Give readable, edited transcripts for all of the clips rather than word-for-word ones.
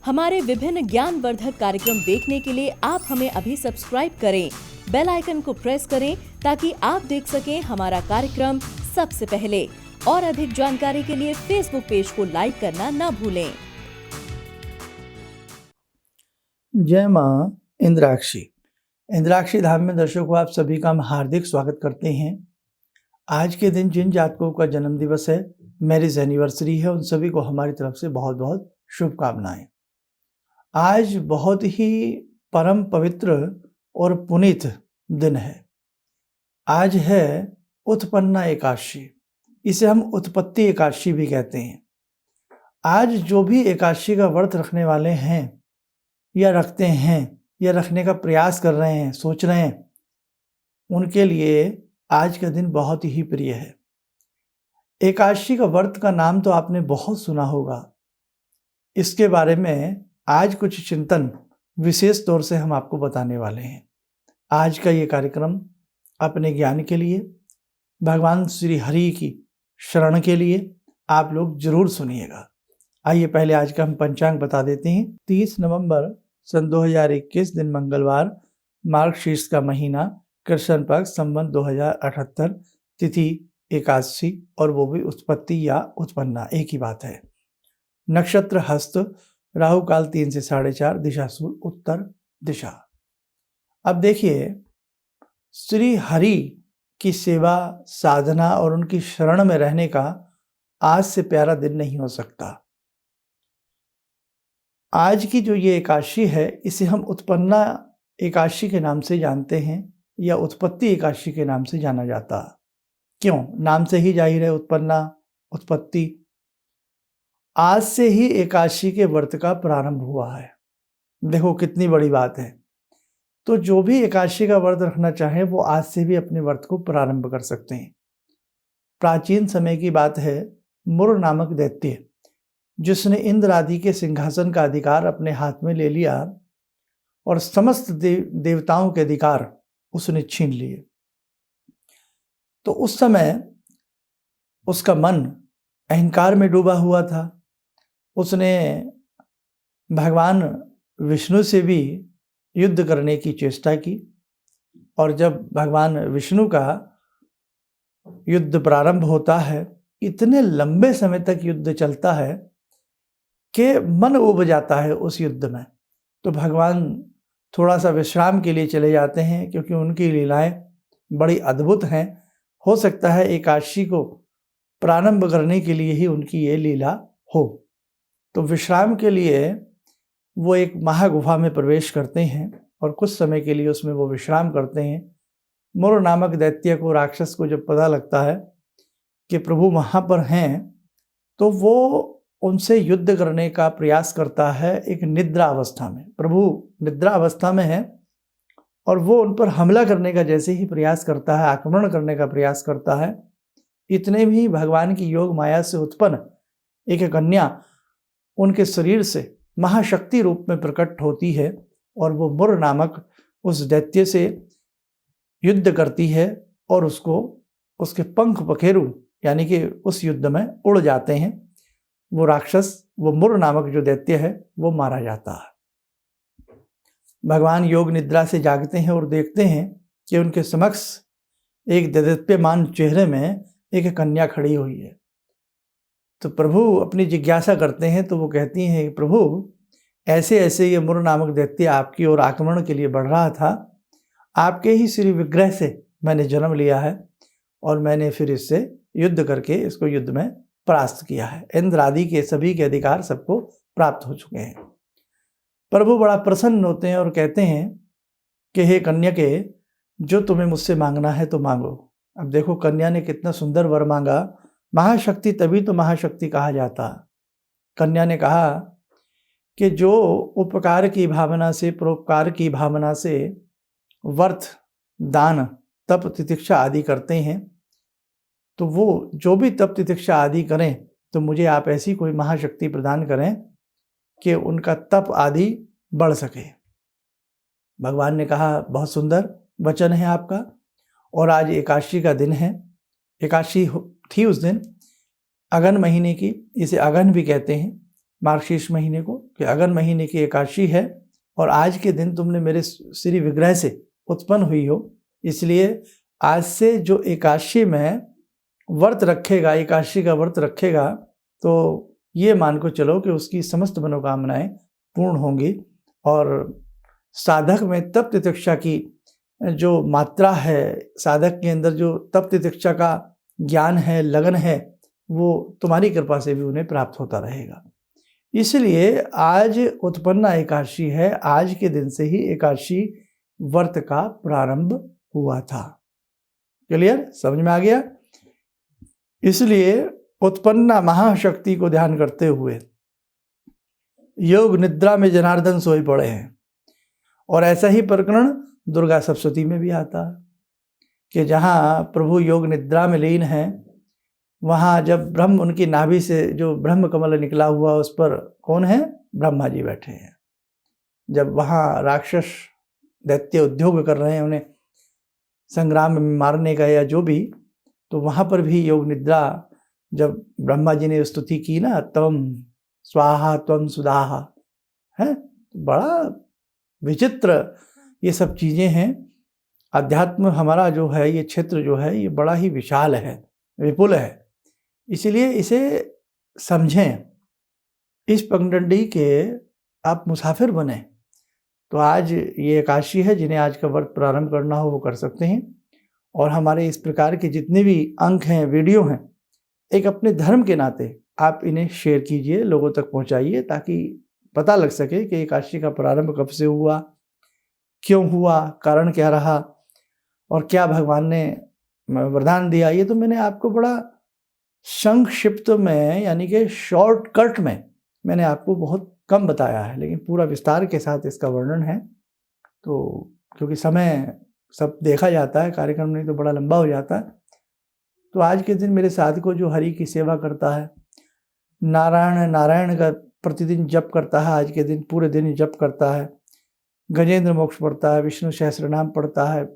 हमारे विभिन्न ज्ञानवर्धक कार्यक्रम देखने के लिए आप हमें अभी सब्सक्राइब करें, बेल आइकन को प्रेस करें ताकि आप देख सकें हमारा कार्यक्रम सबसे पहले। और अधिक जानकारी के लिए फेसबुक पेज को लाइक करना न भूलें। जय मां इंद्राक्षी। इंद्राक्षी धाम में दर्शकों आप सभी का हम हार्दिक स्वागत करते हैं। आज के दिन जिन जातकों का जन्म दिवस है, मैरिज एनिवर्सरी है, उन सभी को हमारी तरफ से बहुत बहुत शुभकामनाएं। आज बहुत ही परम पवित्र और पुनीत दिन है। आज है उत्पन्ना एकादशी, इसे हम उत्पत्ति एकादशी भी कहते हैं। आज जो भी एकादशी का व्रत रखने वाले हैं या रखते हैं या रखने का प्रयास कर रहे हैं, सोच रहे हैं, उनके लिए आज का दिन बहुत ही प्रिय है। एकादशी का व्रत का नाम तो आपने बहुत सुना होगा। इसके बारे में आज कुछ चिंतन विशेष तौर से हम आपको बताने वाले हैं। आज का ये कार्यक्रम अपने ज्ञान के लिए, भगवान श्री हरि की शरण के लिए आप लोग जरूर सुनिएगा। आइए पहले आज का हम पंचांग बता देते हैं। 30 नवंबर सन 2021 दिन मंगलवार, मार्गशीर्ष का महीना, कृष्ण पक्ष, संवत 2078, तिथि एकादशी और वो भी उत्पत्ति या उत्पन्ना, एक ही बात है। नक्षत्र हस्त, राहु काल 3 से 4:30, दिशा सूर्य उत्तर दिशा। अब देखिए, श्री हरि की सेवा साधना और उनकी शरण में रहने का आज से प्यारा दिन नहीं हो सकता। आज की जो ये एकादशी है, इसे हम उत्पन्ना एकादशी के नाम से जानते हैं या उत्पत्ति एकादशी के नाम से जाना जाता। क्यों? नाम से ही जाहिर है, उत्पन्ना, उत्पत्ति। आज से ही एकादशी के व्रत का प्रारंभ हुआ है। देखो कितनी बड़ी बात है। तो जो भी एकादशी का व्रत रखना चाहे वो आज से भी अपने व्रत को प्रारंभ कर सकते हैं। प्राचीन समय की बात है, मुर नामक दैत्य, जिसने इंद्र आदि के सिंहासन का अधिकार अपने हाथ में ले लिया और समस्त देवताओं के अधिकार उसने छीन लिए। तो उस समय उसका मन अहंकार में डूबा हुआ था। उसने भगवान विष्णु से भी युद्ध करने की चेष्टा की और जब भगवान विष्णु का युद्ध प्रारंभ होता है, इतने लंबे समय तक युद्ध चलता है कि मन उब जाता है उस युद्ध में। तो भगवान थोड़ा सा विश्राम के लिए चले जाते हैं, क्योंकि उनकी लीलाएं बड़ी अद्भुत हैं। हो सकता है एकादशी को प्रारंभ करने के लिए ही उनकी ये लीला हो। तो विश्राम के लिए वो एक महागुफा में प्रवेश करते हैं और कुछ समय के लिए उसमें वो विश्राम करते हैं। मुर नामक दैत्य को, राक्षस को जब पता लगता है कि प्रभु वहाँ पर हैं, तो वो उनसे युद्ध करने का प्रयास करता है एक निद्रा अवस्था में। प्रभु निद्रा अवस्था में है और वो उन पर हमला करने का जैसे ही प्रयास करता है, आक्रमण करने का प्रयास करता है, इतने भी भगवान की योग माया से उत्पन्न एक कन्या उनके शरीर से महाशक्ति रूप में प्रकट होती है और वो मुर नामक उस दैत्य से युद्ध करती है और उसको, उसके पंख पखेरु यानी कि उस युद्ध में उड़ जाते हैं। वो राक्षस, वो मुर नामक जो दैत्य है, वो मारा जाता है। भगवान योग निद्रा से जागते हैं और देखते हैं कि उनके समक्ष एक दैदीप्यमान चेहरे में एक कन्या खड़ी हुई है। तो प्रभु अपनी जिज्ञासा करते हैं, तो वो कहती हैं, प्रभु ऐसे ऐसे ये मुर नामक दैत्य आपकी ओर आक्रमण के लिए बढ़ रहा था, आपके ही श्री विग्रह से मैंने जन्म लिया है और मैंने फिर इससे युद्ध करके इसको युद्ध में परास्त किया है। इंद्र आदि के सभी के अधिकार सबको प्राप्त हो चुके हैं। प्रभु बड़ा प्रसन्न होते हैं और कहते हैं कि हे कन्या के, जो तुम्हें मुझसे मांगना है तो मांगो। अब देखो कन्या ने कितना सुंदर वर मांगा। महाशक्ति तभी तो महाशक्ति कहा जाता। कन्या ने कहा कि जो उपकार की भावना से, परोपकार की भावना से व्रत, दान, तप, तितिक्षा आदि करते हैं, तो वो जो भी तप तितिक्षा आदि करें, तो मुझे आप ऐसी कोई महाशक्ति प्रदान करें कि उनका तप आदि बढ़ सके। भगवान ने कहा, बहुत सुंदर वचन है आपका। और आज एकादशी का दिन है। एकादशी थी उस दिन अगन महीने की, इसे अगन भी कहते हैं मार्गशीर्ष महीने को, कि अगन महीने की एकादशी है और आज के दिन तुमने मेरे श्री विग्रह से उत्पन्न हुई हो, इसलिए आज से जो एकादशी में व्रत रखेगा, एकादशी का व्रत रखेगा, तो ये मान को चलो कि उसकी समस्त मनोकामनाएं पूर्ण होंगी और साधक में तप तितिक्षा की जो मात्रा है, साधक के अंदर जो तप तितिक्षा का ज्ञान है, लगन है, वो तुम्हारी कृपा से भी उन्हें प्राप्त होता रहेगा। इसलिए आज उत्पन्ना एकादशी है, आज के दिन से ही एकादशी व्रत का प्रारंभ हुआ था। क्लियर, समझ में आ गया? इसलिए उत्पन्ना महाशक्ति को ध्यान करते हुए योग निद्रा में जनार्दन सोए पड़े हैं। और ऐसा ही प्रकरण दुर्गा सप्तशती में भी आता है कि जहाँ प्रभु योग निद्रा में लीन हैं, वहाँ जब ब्रह्म उनकी नाभि से जो ब्रह्म कमल निकला हुआ उस पर कौन है? ब्रह्मा जी बैठे हैं। जब वहाँ राक्षस दैत्य उद्योग कर रहे हैं उन्हें संग्राम में मारने का या जो भी, तो वहाँ पर भी योग निद्रा जब ब्रह्मा जी ने स्तुति की ना, तम स्वाहा त्वम सुदाहा, है, बड़ा विचित्र ये सब चीज़ें हैं। अध्यात्म हमारा जो है, ये क्षेत्र जो है, ये बड़ा ही विशाल है, विपुल है। इसलिए इसे समझें, इस पगडंडी के आप मुसाफिर बने। तो आज ये एकादशी है, जिन्हें आज का व्रत प्रारंभ करना हो वो कर सकते हैं। और हमारे इस प्रकार के जितने भी अंक हैं, वीडियो हैं, एक अपने धर्म के नाते आप इन्हें शेयर कीजिए, लोगों तक पहुंचाइए, ताकि पता लग सके कि एकादशी का प्रारंभ कब से हुआ, क्यों हुआ, कारण क्या रहा और क्या भगवान ने वरदान दिया। ये तो मैंने आपको बड़ा संक्षिप्त में, यानी कि शॉर्टकट में मैंने आपको बहुत कम बताया है, लेकिन पूरा विस्तार के साथ इसका वर्णन है। तो क्योंकि समय सब देखा जाता है, कार्यक्रम नहीं तो बड़ा लंबा हो जाता है। तो आज के दिन मेरे साथ को जो हरि की सेवा करता है, नारायण नारायण का प्रतिदिन जप करता है, आज के दिन पूरे दिन जप करता है, गजेंद्र मोक्ष पढ़ता है, विष्णु सहस्त्रनाम पढ़ता है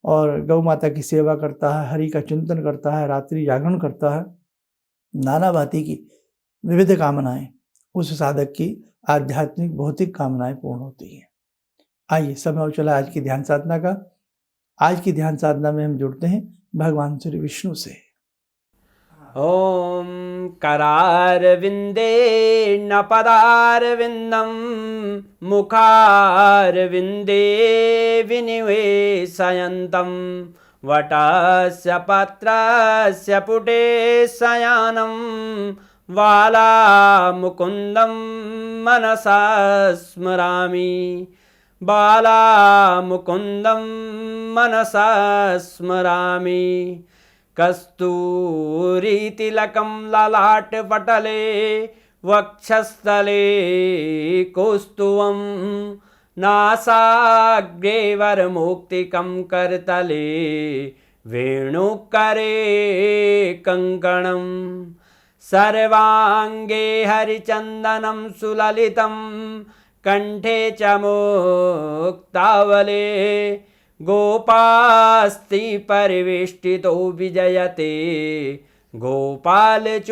और गौ माता की सेवा करता है, हरि का चिंतन करता है, रात्रि जागरण करता है, नाना भांति की विविध कामनाएं, उस साधक की आध्यात्मिक भौतिक कामनाएं पूर्ण होती हैं। आइए समय हो चला आज की ध्यान साधना का। आज की ध्यान साधना में हम जुड़ते हैं भगवान श्री विष्णु से। ॐ करारविन्दे न पदारविन्दं मुखारविन्दे विनिवेशयन्तं वटस्य पत्रस्य पुटे शयानं बालामुकुन्दं मनसा स्मरामि, बालामुकुन्दं मनसा स्मरामि। कस्तूरीतिलकं ललाटपटले वक्षस्थले कौस्तुभं नासाग्रे वरमौक्तिकं करतले वेणुकरे कङ्कणं सर्वाङ्गे हरिचन्दनं सुललितं कण्ठे च मुक्तावले गोपास्ति परिवेष्टितो विजयते गोपालचूडामणि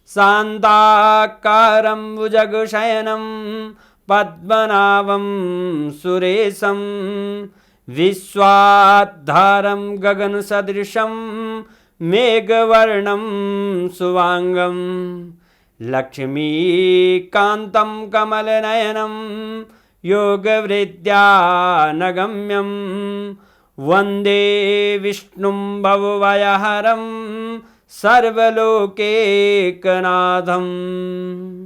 शान्ताकारं भुजगशयनं पद्मनाभं सुरेशं विश्वाधारं गगनसदृशं मेघवर्णं शुभांगं लक्ष्मीकान्तं कमलनयनं योगवृद्ध्यानगम्यं वन्दे विष्णुं भवभयहरं सर्वलोकैकनाथं।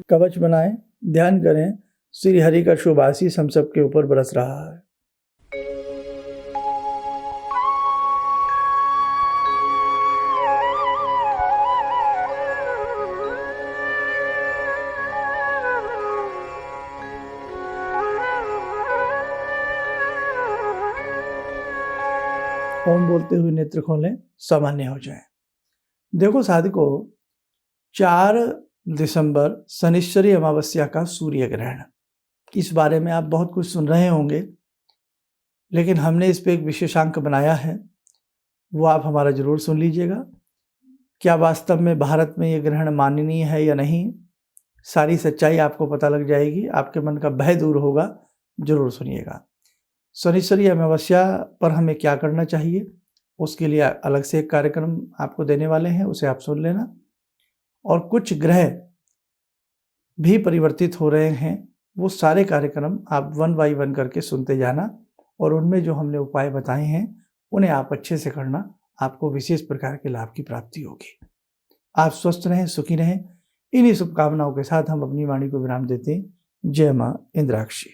कवच बनाएं, ध्यान करें, श्री हरि का शुभ आशीष हम सबके ऊपर बरस रहा है। ओम बोलते हुए नेत्र खोलें, सामान्य हो जाएं। देखो साधकों, 4 दिसंबर शनिश्चरी अमावस्या का सूर्य ग्रहण, इस बारे में आप बहुत कुछ सुन रहे होंगे, लेकिन हमने इस पे एक विशेषांक बनाया है, वो आप हमारा ज़रूर सुन लीजिएगा। क्या वास्तव में भारत में ये ग्रहण माननीय है या नहीं, सारी सच्चाई आपको पता लग जाएगी, आपके मन का भय दूर होगा। जरूर सुनिएगा। शनिश्चरी अमावस्या पर हमें क्या करना चाहिए, उसके लिए अलग से एक कार्यक्रम आपको देने वाले हैं, उसे आप सुन लेना। और कुछ ग्रह भी परिवर्तित हो रहे हैं, वो सारे कार्यक्रम आप 1 बाय 1 करके सुनते जाना, और उनमें जो हमने उपाय बताए हैं उन्हें आप अच्छे से करना, आपको विशेष प्रकार के लाभ की प्राप्ति होगी। आप स्वस्थ रहें, सुखी रहें। इन्हीं शुभकामनाओं के साथ हम अपनी वाणी को विराम देते हैं। जय मां इंद्राक्षी।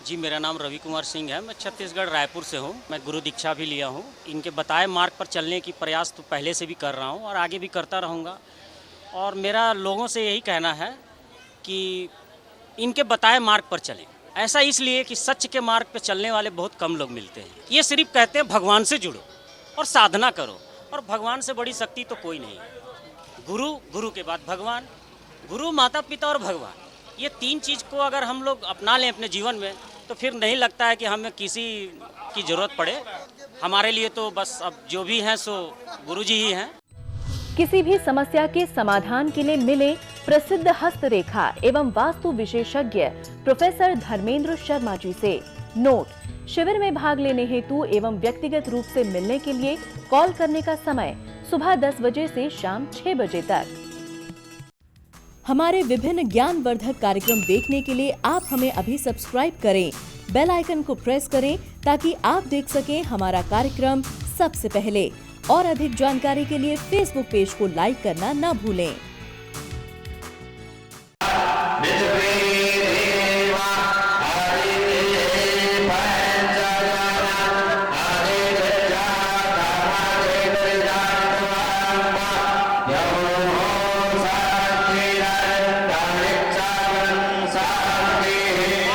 जी, मेरा नाम रवि कुमार सिंह है। मैं छत्तीसगढ़ रायपुर से हूँ। मैं गुरु दीक्षा भी लिया हूँ। इनके बताए मार्ग पर चलने की प्रयास तो पहले से भी कर रहा हूँ और आगे भी करता रहूँगा। और मेरा लोगों से यही कहना है कि इनके बताए मार्ग पर चलें। ऐसा इसलिए कि सच के मार्ग पर चलने वाले बहुत कम लोग मिलते हैं। ये सिर्फ कहते हैं भगवान से जुड़ो और साधना करो, और भगवान से बड़ी शक्ति तो कोई नहीं है। गुरु, गुरु के बाद भगवान, गुरु, माता पिता और भगवान, ये 3 चीज़ को अगर हम लोग अपना लें अपने जीवन में, तो फिर नहीं लगता है कि हमें किसी की ज़रूरत पड़े। हमारे लिए तो बस अब जो भी हैं सो गुरु जी ही हैं। किसी भी समस्या के समाधान के लिए मिले प्रसिद्ध हस्तरेखा एवं वास्तु विशेषज्ञ प्रोफेसर धर्मेंद्र शर्मा जी से। नोट: शिविर में भाग लेने हेतु एवं व्यक्तिगत रूप से मिलने के लिए कॉल करने का समय सुबह 10 बजे से शाम 6 बजे तक। हमारे विभिन्न ज्ञानवर्धक कार्यक्रम देखने के लिए आप हमें अभी सब्सक्राइब करें, बेल आइकन को प्रेस करें ताकि आप देख सकें हमारा कार्यक्रम सबसे पहले। और अधिक जानकारी के लिए फेसबुक पेज को लाइक करना न भूलें। Yeah.